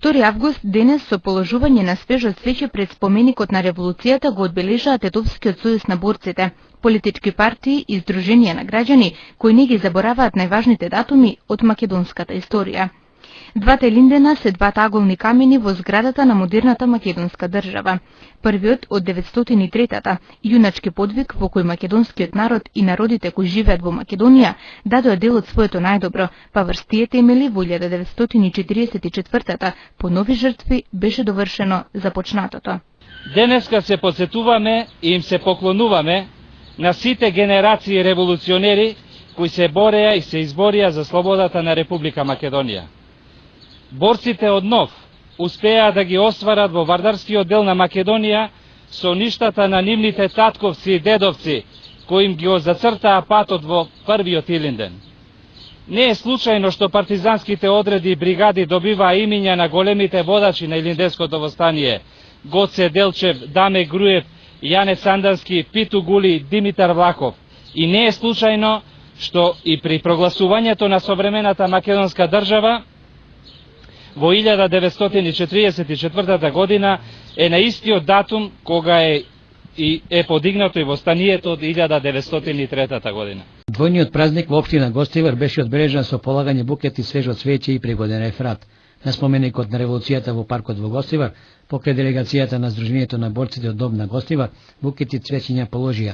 2 август денес со положување на свежо цвеќе пред споменикот на револуцијата го одбележаат Етовскиот сојуз на борците, политички партии и здруженија на граѓани кои не ги забораваат најважните датуми од македонската историја. Двата линдена се двата аголни камени во зградата на модерната македонска држава. Првиот од 903-та, јуначки подвиг во кој македонскиот народ и народите кои живеат во Македонија дадоа дел од своето најдобро, па врз тие темели во 1944-та по нови жртви беше довршено започнатото. Денеска се подсетуваме и им се поклонуваме на сите генерации револуционери кои се бореа и се изборија за слободата на Република Македонија. Борците од нов успеа да ги остварат во вардарскиот дел на Македонија со ништата на нивните татковци и дедовци, кои им ги зацртаа патот во првиот Илинден. Не е случајно што партизанските одреди и бригади добиваа имиња на големите водачи на Илинденското востание: Гоце Делчев, Даме Груев, Јане Сандански, Питу Гули, Димитар Влахов. И не е случајно што и при прогласувањето на современата македонска држава во 1944 година е на истиот датум кога е подигнато и востанието од 1903 година. Двојниот празник во општина Гостивар беше одбележан со полагање букети свежо цвеќе и пригоден реферат на споменикот на револуцијата во паркот во Гостивар. Покрај делегацијата на Сдруженијето на борците од Дом на Гостивар, букети цвеќиња положија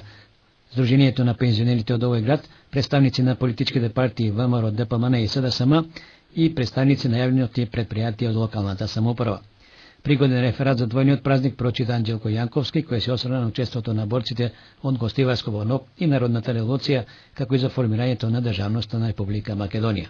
Сдруженијето на пензионерите од овој град, представници на политичките партии ВМРО, ДПМН и СДСМ и представници на јавните предпријатија од локалната самоуправа. Пригоден реферат за двојниот празник прочита Анđелко Јанковски, кој се осврна на учеството на борците од Гостиварско во НОП и Народната револуција, како и за формирањето на државноста на Република Македонија.